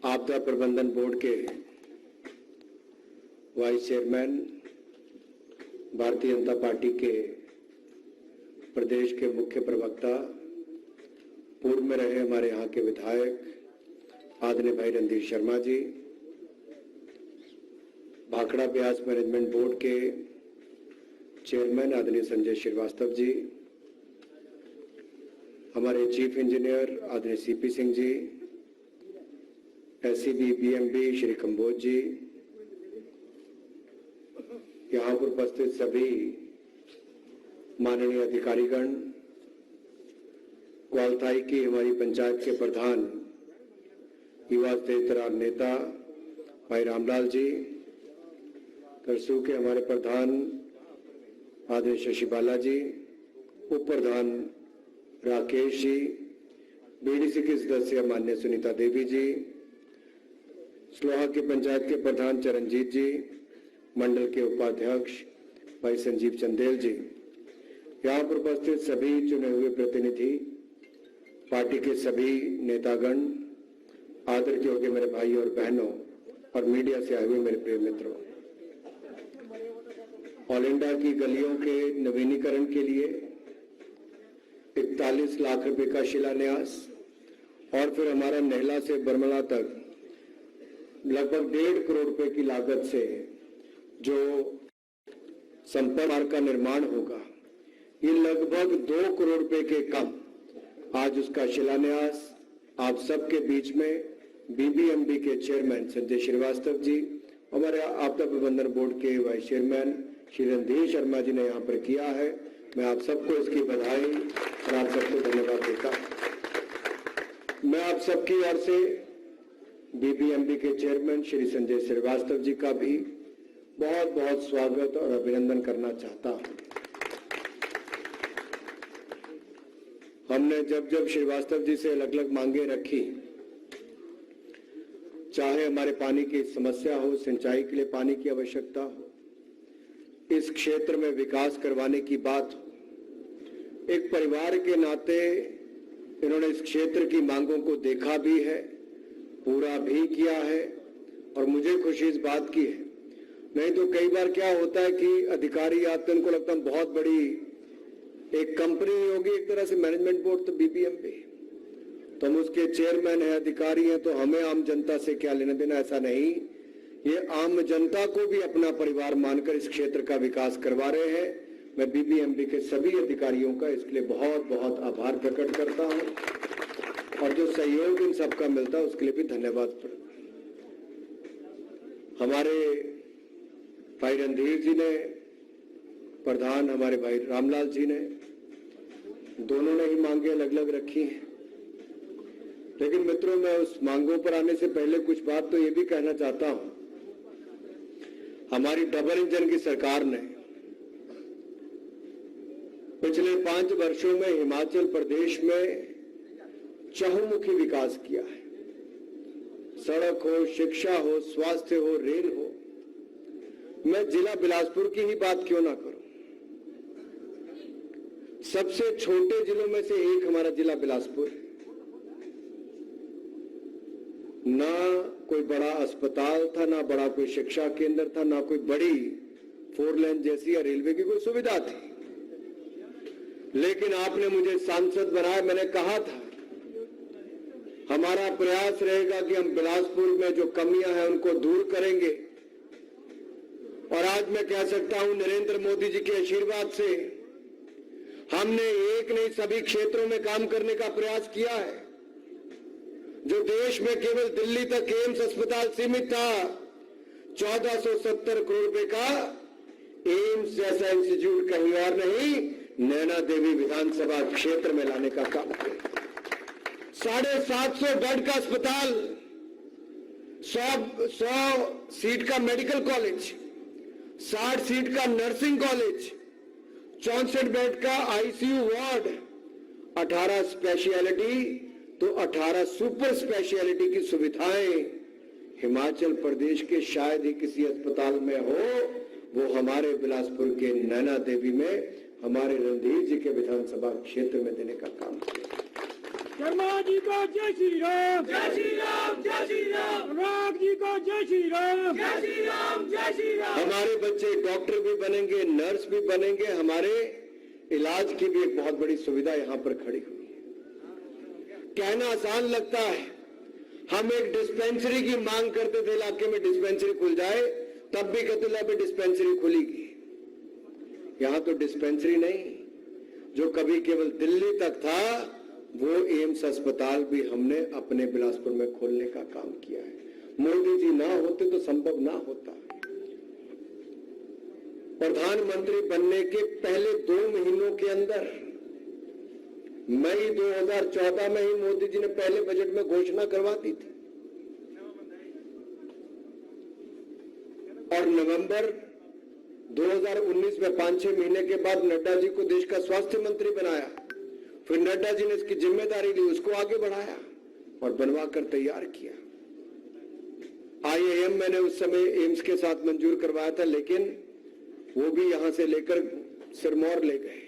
आपदा प्रबंधन बोर्ड के vice chairman, Bharatiya Janata party के प्रदेश के मुख्य प्रवक्ता, पूर्व में रहे हमारे यहाँ के विधायक आदरणीय भाई रणधीर शर्मा जी, भाखड़ा ब्यास मैनेजमेंट बोर्ड के चेयरमैन आदरणीय संजय श्रीवास्तव जी, हमारे चीफ इंजीनियर आदरणीय CP Singh ji, SCB BMB Shri Kamboj जी, यहाँ पर उपस्थित सभी माननीय अधिकारीगण, ग्वालथाई की हमारी पंचायत के प्रधान युवा तेजतरार नेता भाई रामलाल जी, करसू के हमारे प्रधान आदरणीय शशि बाला जी, उप प्रधान राकेश जी, बीडीसी की सदस्य मान्य सुनीता देवी जी, स्लोहा की पंचायत के प्रधान चरणजीत जी, मंडल के उपाध्यक्ष भाई संजीव चंदेल जी, यहाँ पर उपस्थित सभी चुने हुए प्रतिनिधि, पार्टी के सभी नेतागण, आदर के योग्य मेरे भाई और बहनों और मीडिया से आए हुए मेरे प्रिय मित्रों, ऑल इंडिया की गलियों के नवीनीकरण के लिए 41 लाख रुपए का शिलान्यास और फिर हमारा नहला से बरमला तक लगभग 1.5 करोड़ रुपए की लागत से जो संपर्क मार्ग का निर्माण होगा, ये लगभग 2 करोड़ रुपए के कम, आज उसका शिलान्यास आप सबके बीच में बीबीएमबी के चेयरमैन संजय श्रीवास्तव जी, हमारे आपदा प्रबंधन बोर्ड के वाइस चेयरमैन श्री रणधीर शर्मा जी ने यहाँ पर किया है। मैं आप सबको इसकी बधाई और आप सबको धन्यवाद देता हूं। मैं आप सबकी ओर से बीबीएमबी के चेयरमैन श्री संजय श्रीवास्तव जी का भी बहुत बहुत स्वागत और अभिनंदन करना चाहता हूं। हमने जब जब श्रीवास्तव जी से अलग अलग मांगे रखी, चाहे हमारे पानी की समस्या हो, सिंचाई के लिए पानी की आवश्यकता हो, इस क्षेत्र में विकास करवाने की बात हो, एक परिवार के नाते इन्होंने इस क्षेत्र की मांगों को देखा भी है, पूरा भी किया है और मुझे खुशी इस बात की है। नहीं तो कई बार क्या होता है कि अधिकारी आते हैं, उनको लगता है बहुत बड़ी एक कंपनी होगी, एक तरह से मैनेजमेंट बोर्ड तो बीबीएमबी, तो हम उसके चेयरमैन हैं, अधिकारी हैं, तो हमें आम जनता से क्या लेना देना। ऐसा नहीं, ये आम जनता को भी अपना परिवार मानकर इस क्षेत्र का विकास करवा रहे हैं। मैं बीबीएमबी के सभी अधिकारियों का इसके लिए बहुत बहुत आभार प्रकट करता हूं और जो सहयोग इन सबका मिलता है उसके लिए भी धन्यवाद। हमारे भाई रणधीर जी ने, प्रधान हमारे भाई रामलाल जी ने, दोनों ने ही मांगे अलग अलग रखी हैं। लेकिन मित्रों, मैं उस मांगों पर आने से पहले कुछ बात तो ये भी कहना चाहता हूं। हमारी डबल इंजन की सरकार ने पिछले 5 वर्षों में हिमाचल प्रदेश में चहुमुखी विकास किया है। सड़क हो, शिक्षा हो, स्वास्थ्य हो, रेल हो। मैं जिला बिलासपुर की ही बात क्यों ना करूं। सबसे छोटे जिलों में से एक हमारा जिला बिलासपुर है। ना कोई बड़ा अस्पताल था, ना बड़ा कोई शिक्षा केंद्र था, ना कोई बड़ी 4 लेन जैसी या रेलवे की कोई सुविधा थी। लेकिन आपने मुझे सांसद बनाया। मैंने कहा था हमारा प्रयास रहेगा कि हम बिलासपुर में जो कमियां हैं उनको दूर करेंगे। और आज मैं कह सकता हूं, नरेंद्र मोदी जी के आशीर्वाद से हमने एक नहीं सभी क्षेत्रों में काम करने का प्रयास किया है। जो देश में केवल दिल्ली तक एम्स अस्पताल सीमित था, 1470 करोड़ रुपए का एम्स जैसा इंस्टीट्यूट कहीं और नहीं, नैना देवी विधानसभा क्षेत्र में लाने का काम किया। 750 बेड का अस्पताल, 100 सीट का मेडिकल कॉलेज, 60 सीट का नर्सिंग कॉलेज, 64 बेड का आईसीयू वार्ड, 18 स्पेशलिटी तो 18 सुपर स्पेशलिटी की सुविधाएं हिमाचल प्रदेश के शायद ही किसी अस्पताल में हो, वो हमारे बिलासपुर के नैना देवी में हमारे रणधीर जी के विधानसभा क्षेत्र में देने का काम किया। शर्मा जी को जय श्री राम। जय श्री राम, जय श्री राम। अनुराग जी को जय श्री राम। जय श्री राम, जय श्री राम। हमारे बच्चे डॉक्टर भी बनेंगे, नर्स भी बनेंगे, हमारे इलाज की भी एक बहुत बड़ी सुविधा यहाँ पर खड़ी हुई है। कहना आसान लगता है, हम एक डिस्पेंसरी की मांग करते थे, इलाके में डिस्पेंसरी खुल जाए, तब भी कहते थे डिस्पेंसरी खुलेगी। यहां तो डिस्पेंसरी नहीं, जो कभी केवल दिल्ली तक था, वो एम्स अस्पताल भी हमने अपने बिलासपुर में खोलने का काम किया है। मोदी जी ना होते तो संभव ना होता। प्रधानमंत्री बनने के पहले 2 महीनों के अंदर, मई 2014 में ही मोदी जी ने पहले बजट में घोषणा करवा दी थी और नवंबर 2019 में 5-6 महीने के बाद नड्डा जी को देश का स्वास्थ्य मंत्री बनाया। फिर नड्डा जी ने इसकी जिम्मेदारी ली, उसको आगे बढ़ाया और बनवाकर तैयार किया। IIM मैंने उस समय एम्स के साथ मंजूर करवाया था, लेकिन वो भी यहां से लेकर सिरमौर ले गए।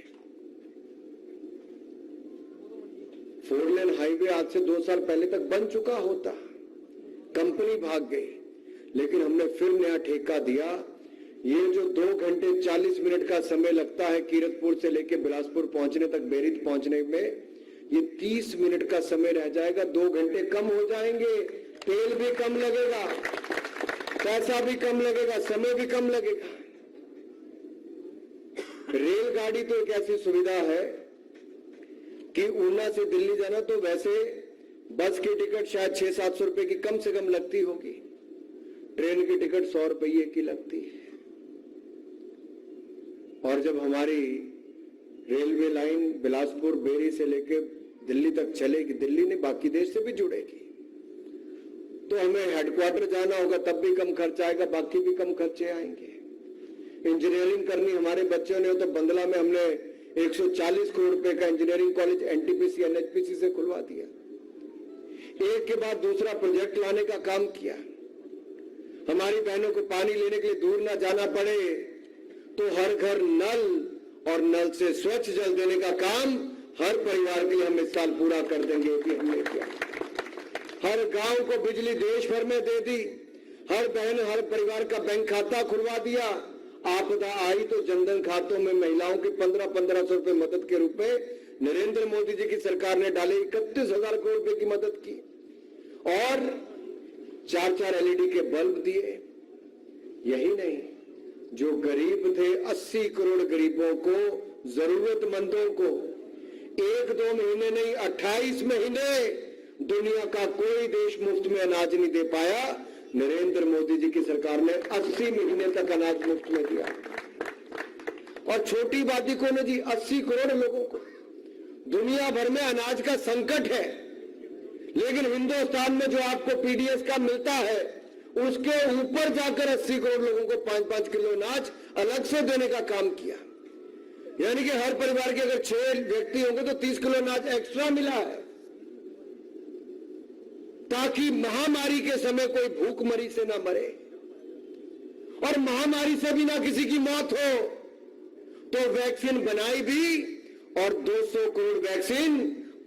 4 लेन हाईवे आज से 2 साल पहले तक बन चुका होता, कंपनी भाग गई, लेकिन हमने फिर नया ठेका दिया। ये जो 2 घंटे 40 मिनट का समय लगता है कीरतपुर से लेकर बिलासपुर पहुंचने तक, बेरित पहुंचने में, ये 30 मिनट का समय रह जाएगा। 2 घंटे कम हो जाएंगे, तेल भी कम लगेगा, पैसा भी कम लगेगा, समय भी कम लगेगा। रेलगाड़ी तो एक ऐसी सुविधा है कि ऊना से दिल्ली जाना तो वैसे बस की टिकट शायद 600-700 रुपए की कम से कम लगती होगी, ट्रेन की टिकट 100 रुपये की लगती है। और जब हमारी रेलवे लाइन बिलासपुर बेरी से लेकर दिल्ली तक चलेगी, दिल्ली ने बाकी देश से भी जुड़ेगी, तो हमें हेडक्वार्टर जाना होगा, तब भी कम खर्च आएगा, बाकी भी कम खर्चे आएंगे। इंजीनियरिंग करनी हमारे बच्चों ने हो तो बंदला में हमने 140 करोड़ रुपए का इंजीनियरिंग कॉलेज NTPC NHPC से खुलवा दिया। एक के बाद दूसरा प्रोजेक्ट लाने का काम किया। हमारी बहनों को पानी लेने के लिए दूर ना जाना पड़े, तो हर घर नल और नल से स्वच्छ जल देने का काम हर परिवार के लिए हम इस साल पूरा कर देंगे, ये भी हमने किया। हर गांव को बिजली देश भर में दे दी, हर बहन हर परिवार का बैंक खाता खुलवा दिया। आपदा आई तो जनधन खातों में महिलाओं के 1500 रुपए मदद के रूप में नरेंद्र मोदी जी की सरकार ने डाले 31,000 करोड़ रुपए की मदद की और 4-4 LED के बल्ब दिए। यही नहीं, जो गरीब थे 80 करोड़ गरीबों को, जरूरतमंदों को 1-2 महीने नहीं 28 महीने दुनिया का कोई देश मुफ्त में अनाज नहीं दे पाया। नरेंद्र मोदी जी की सरकार ने 80 महीने तक अनाज मुफ्त में दिया। और छोटी बात को ने जी 80 करोड़ लोगों को, दुनिया भर में अनाज का संकट है, लेकिन हिंदुस्तान में जो आपको PDS का मिलता है उसके ऊपर जाकर 80 करोड़ लोगों को 5-5 किलो अनाज अलग से देने का काम किया। यानी कि हर परिवार के अगर 6 व्यक्ति होंगे तो 30 किलो अनाज एक्स्ट्रा मिला है, ताकि महामारी के समय कोई भूखमरी से ना मरे और महामारी से भी ना किसी की मौत हो। तो वैक्सीन बनाई भी और 200 करोड़ वैक्सीन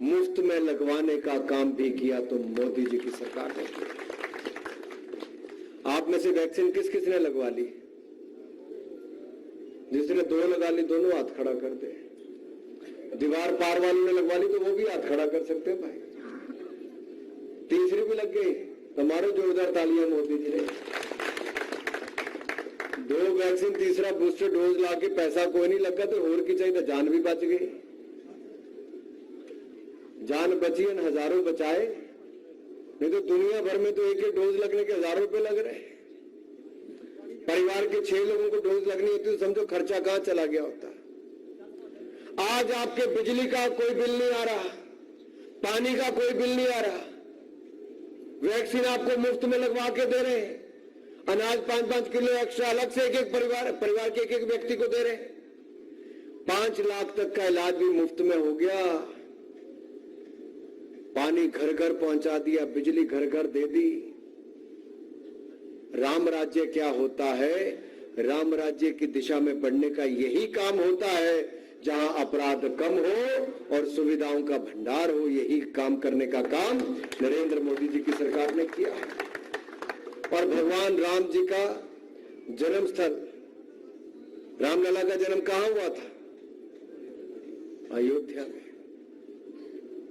मुफ्त में लगवाने का काम भी किया, तो मोदी जी की सरकार ने किया। आप में से वैक्सीन किस किस ने लगवा ली? जिसने 2 लगा ली दोनों हाथ खड़ा कर दे। दीवार पार वालों ने लगवा ली तो वो भी हाथ खड़ा कर सकते हैं भाई। तीसरी भी लग गई, तुम्हारे जोरदार तालियां मोदी जी ने। 2 वैक्सीन, तीसरा बूस्टर डोज लाके पैसा कोई नहीं लगा तो और की चाहिए, तो जान भी बच गई। जान बची है, हजारों बचाए, नहीं तो दुनिया भर में तो एक डोज लगने के हजारों रुपए लग रहे। परिवार के 6 लोगों को डोज लगनी होती तो समझो खर्चा कहां चला गया होता। आज आपके बिजली का कोई बिल नहीं आ रहा, पानी का कोई बिल नहीं आ रहा, वैक्सीन आपको मुफ्त में लगवा के दे रहे हैं, अनाज 5-5 किलो एक्स्ट्रा अलग से एक परिवार के एक व्यक्ति को दे रहे हैं। 5 लाख तक का इलाज भी मुफ्त में हो गया। पानी घर घर पहुंचा दिया, बिजली घर घर दे दी। राम राज्य क्या होता है? राम राज्य की दिशा में बढ़ने का यही काम होता है जहां अपराध कम हो और सुविधाओं का भंडार हो। यही काम करने का काम नरेंद्र मोदी जी की सरकार ने किया है। और भगवान राम जी का जन्म स्थल, रामलला का जन्म कहां हुआ था? अयोध्या में।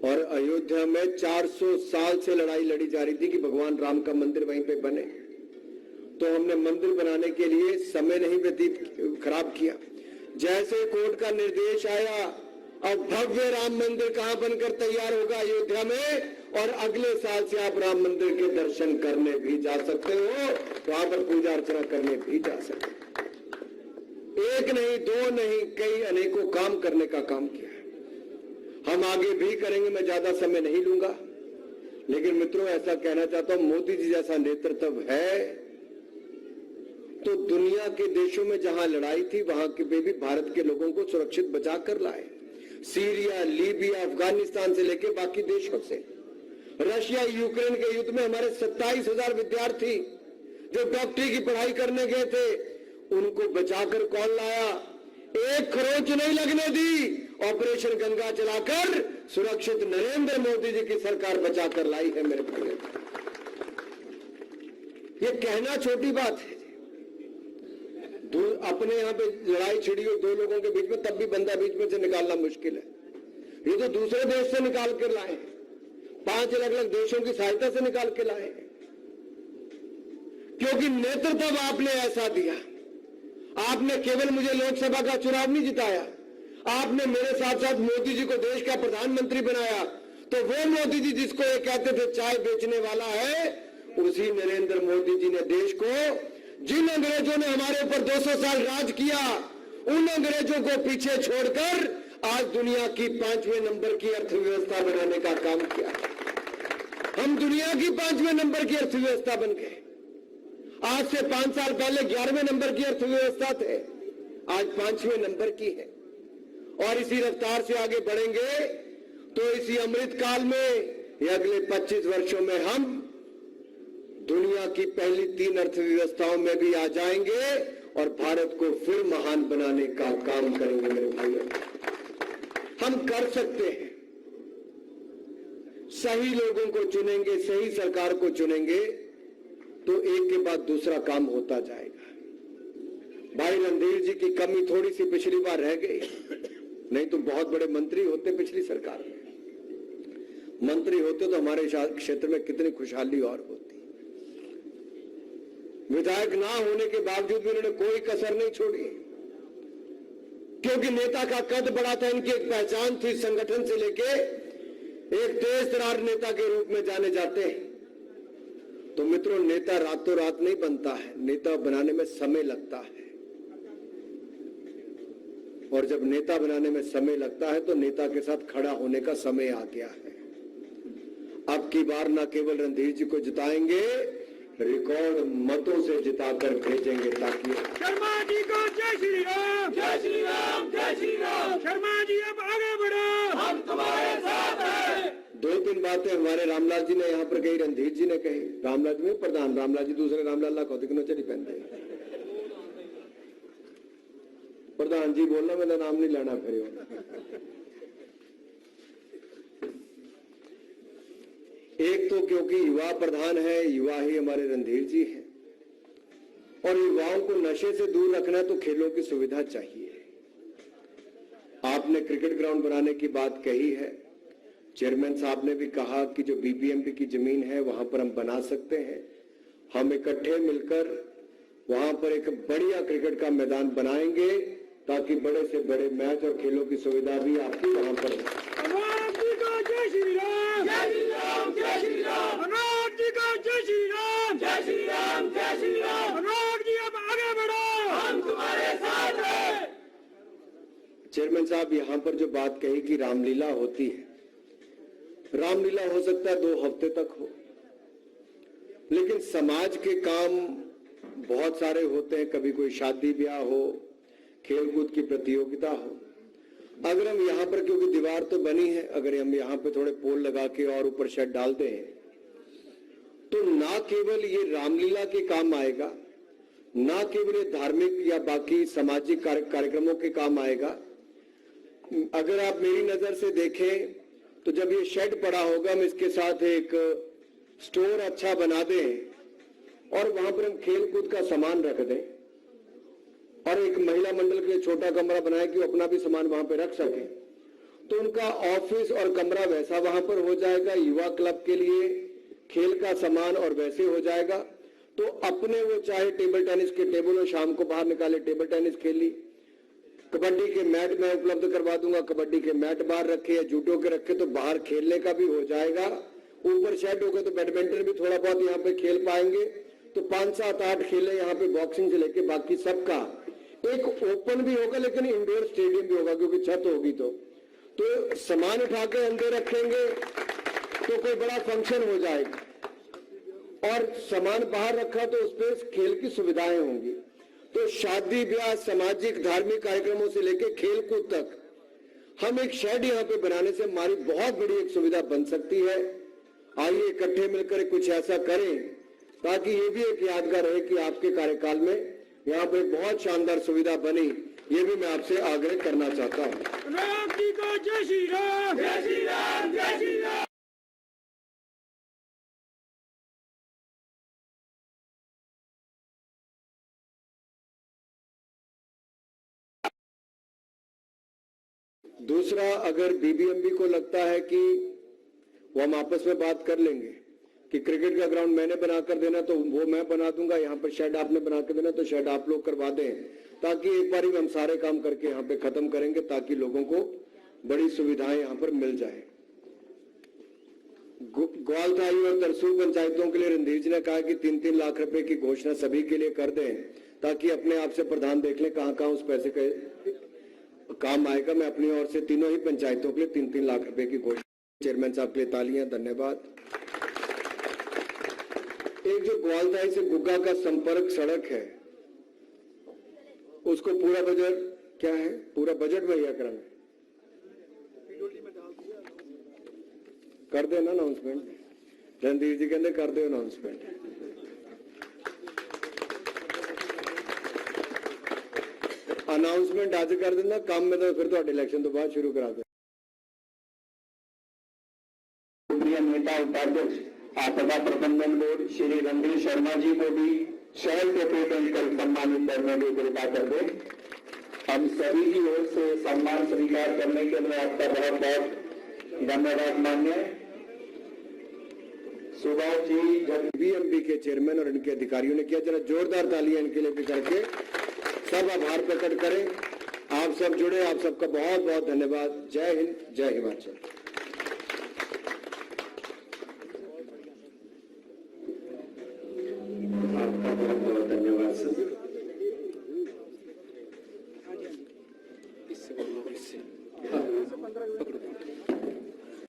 और अयोध्या में 400 साल से लड़ाई लड़ी जा रही थी कि भगवान राम का मंदिर वहीं पे बने। तो हमने मंदिर बनाने के लिए समय नहीं व्यतीत खराब किया। जैसे कोर्ट का निर्देश आया, अब भव्य राम मंदिर कहां बनकर तैयार होगा? अयोध्या में। और अगले साल से आप राम मंदिर के दर्शन करने भी जा सकते हो, वहां पर पूजा अर्चना करने भी जा सकते हो। एक नहीं, दो नहीं, कई अनेकों काम करने का काम किया है। हम आगे भी करेंगे, मैं ज्यादा समय नहीं लूंगा। लेकिन मित्रों, ऐसा कहना चाहता हूं, मोदी जी जैसा नेतृत्व है तो दुनिया के देशों में जहां लड़ाई थी वहां के भी भारत के लोगों को सुरक्षित बचा कर लाए। सीरिया, लीबिया, अफगानिस्तान से लेकर बाकी देशों से, रशिया यूक्रेन के युद्ध में हमारे 27,000 विद्यार्थी जो डॉक्टरी की पढ़ाई करने गए थे, उनको बचाकर कौन लाया? एक खरोंच नहीं लगने दी। ऑपरेशन गंगा चलाकर सुरक्षित नरेंद्र मोदी जी की सरकार बचाकर लाई है मेरे भाइयों। ये कहना छोटी बात है। अपने यहां पे लड़ाई छिड़ी हो दो लोगों के बीच में, तब भी बंदा बीच में से निकालना मुश्किल है। ये तो दूसरे देश से निकाल कर लाए, 5 अलग अलग देशों की सहायता से निकाल के लाए, क्योंकि नेतृत्व आपने ऐसा दिया। आपने केवल मुझे लोकसभा का चुनाव नहीं जिताया, आपने मेरे साथ साथ मोदी जी को देश का प्रधानमंत्री बनाया। तो वो मोदी जी जिसको ये कहते थे चाय बेचने वाला है, उसी नरेंद्र मोदी जी ने देश को, जिन अंग्रेजों ने हमारे ऊपर 200 साल राज किया, उन अंग्रेजों को पीछे छोड़कर आज दुनिया की 5वें नंबर की अर्थव्यवस्था बनाने का काम किया। हम दुनिया की 5वें नंबर की अर्थव्यवस्था बन गए। आज से 5 साल पहले 11वें नंबर की अर्थव्यवस्था थे, आज 5वें नंबर की है। और इसी रफ्तार से आगे बढ़ेंगे तो इसी अमृत काल में या अगले 25 वर्षों में हम दुनिया की पहली 3 अर्थव्यवस्थाओं में भी आ जाएंगे और भारत को फिर महान बनाने का काम करेंगे मेरे भाइयों। हम कर सकते हैं। सही लोगों को चुनेंगे, सही सरकार को चुनेंगे तो एक के बाद दूसरा काम होता जाएगा। भाई रणधीर जी की कमी थोड़ी सी पिछली बार रह गई, नहीं तो बहुत बड़े मंत्री होते पिछली सरकार में। मंत्री होते तो हमारे क्षेत्र में कितनी खुशहाली और होती। विधायक ना होने के बावजूद भी उन्होंने कोई कसर नहीं छोड़ी, क्योंकि नेता का कद बड़ा था, इनकी एक पहचान थी। संगठन से लेके एक तेज तर्रार नेता के रूप में जाने जाते हैं। तो मित्रों, नेता रातों रात नहीं बनता है, नेता बनाने में समय लगता है। और जब नेता बनाने में समय लगता है तो नेता के साथ खड़ा होने का समय आ गया है। अब की बार न केवल रणधीर जी को जिताएंगे, रिकॉर्ड मतों से जिताकर भेजेंगे, ताकि शर्मा जी को जय श्री राम। जय श्री राम, जय श्री राम। शर्मा जी अब आगे बढ़ो, हम तुम्हारे साथ हैं। 2-3 बातें हमारे रामलाल जी ने यहाँ पर कही, रणधीर जी ने कही। रामलाल जी में प्रधान रामलाल जी, दूसरे रामलाल कौतिक चली पहनते प्रधान जी बोलना, मेरा नाम नहीं लेना फिर। एक तो क्योंकि युवा प्रधान है, युवा ही हमारे रणधीर जी हैं, और युवाओं को नशे से दूर रखना तो खेलों की सुविधा चाहिए। आपने क्रिकेट ग्राउंड बनाने की बात कही है, चेयरमैन साहब ने भी कहा कि जो बीबीएमपी की जमीन है वहां पर हम बना सकते हैं। हम इकट्ठे मिलकर वहां पर एक बढ़िया क्रिकेट का मैदान बनाएंगे, ताकि बड़े से बड़े मैच और खेलों की सुविधा भी आपकी वहां पर अनुराग जी को जय श्री राम। जय श्री राम, जय श्री राम। अनुराग जी को जय श्री राम। जय श्री राम, जय श्री राम। अनुराग जी अब आगे बढ़ो, हम तुम्हारे साथ हैं। चेयरमैन साहब, यहां पर जो बात कही कि रामलीला होती है, रामलीला हो सकता है 2 हफ्ते तक हो, लेकिन समाज के काम बहुत सारे होते हैं। कभी कोई शादी ब्याह हो, खेलकूद की प्रतियोगिता हो। अगर हम यहाँ पर, क्योंकि दीवार तो बनी है, अगर हम यहाँ पे थोड़े पोल लगा के और ऊपर शेड डालते हैं तो ना केवल ये रामलीला के काम आएगा, ना केवल ये धार्मिक या बाकी सामाजिक कार्यक्रमों के काम आएगा, अगर आप मेरी नजर से देखें तो जब ये शेड पड़ा होगा हम इसके साथ एक स्टोर अच्छा बना दें और वहां पर हम खेल कूद का सामान रख दें और एक महिला मंडल के लिए छोटा कमरा बनाए कि वो अपना भी सामान वहां पे रख सके, तो उनका ऑफिस और कमरा वैसा वहां पर हो जाएगा। युवा क्लब के लिए खेल का सामान और वैसे हो जाएगा। तो अपने वो चाहे टेबल टेनिस के टेबल हो, शाम को बाहर निकाले टेबल टेनिस खेल ली, कबड्डी के मैट मैं उपलब्ध करवा दूंगा, कबड्डी के मैट बाहर रखे या जूडो के रखे तो बाहर खेलने का भी हो जाएगा। ऊपर शेड होगा तो बैडमिंटन भी थोड़ा बहुत यहाँ पे खेल पाएंगे। तो 5, 7, 8 खेले यहाँ पे बॉक्सिंग से लेके बाकी सबका एक ओपन भी होगा, लेकिन इंडोर स्टेडियम भी होगा क्योंकि छत होगी। तो सामान उठा के अंदर रखेंगे तो कोई बड़ा फंक्शन हो जाएगा और सामान बाहर रखा तो उस पर खेल की सुविधाएं होंगी। तो शादी ब्याह, सामाजिक धार्मिक कार्यक्रमों से लेकर खेल कूद तक हम एक शेड यहाँ पे बनाने से हमारी बहुत बड़ी एक सुविधा बन सकती है। आइए इकट्ठे मिलकर कुछ ऐसा करें ताकि ये भी एक यादगार रहे कि आपके कार्यकाल में यहाँ पे बहुत शानदार सुविधा बनी। ये भी मैं आपसे आग्रह करना चाहता हूँ। राम जी का जय श्री राम। जय श्री राम, जय श्री राम। दूसरा, अगर बीबीएमबी को लगता है कि वो हम आपस में बात कर लेंगे कि क्रिकेट का ग्राउंड मैंने बनाकर देना तो वो मैं बना दूंगा, यहाँ पर शेड आपने बना कर देना तो शेड आप लोग करवा दें, ताकि एक बार हम सारे काम करके यहाँ पे खत्म करेंगे ताकि लोगों को बड़ी सुविधाएं यहाँ पर मिल जाए। ग्वालथाई और तरसूल पंचायतों के लिए रणधीर जी ने कहा कि 3-3 लाख रुपए की घोषणा सभी के लिए कर दें ताकि अपने आप से प्रधान देख लें कहां उस पैसे का काम आएगा। मैं अपनी ओर से तीनों ही पंचायतों के लिए 3-3 लाख रुपए की घोषणा। चेयरमैन साहब के लिए तालियां, धन्यवाद। एक जो ग्वालथाई से गुग्गा का संपर्क सड़क है उसको पूरा बजट क्या है, पूरा बजट मुहैया कराना कर देना अनाउंसमेंट। रणधीर जी कहते कर दो अनाउंसमेंट। अनाउंसमेंट आज कर देना, काम में तो फिर तो इलेक्शन तो बाद शुरू करा दे। नेता उपाध्यक्ष आपदा प्रबंधन बोर्ड श्री रणधीर शर्मा जी को भी शहर के प्रेजेंट कर सम्मानित करने की कृपा कर दे। हम सभी की ओर से सम्मान स्वीकार करने के लिए आपका बहुत बहुत धन्यवाद मान्य। सुभाष जी बीएमबी के चेयरमैन और इनके अधिकारियों ने किया, जरा जोरदार तालियां इनके लिए भी करके सब आभार प्रकट करें। आप सब जुड़े, आप सबका बहुत बहुत धन्यवाद। जय हिंद, जय हिमाचल। आपका बहुत बहुत धन्यवाद सर। इससे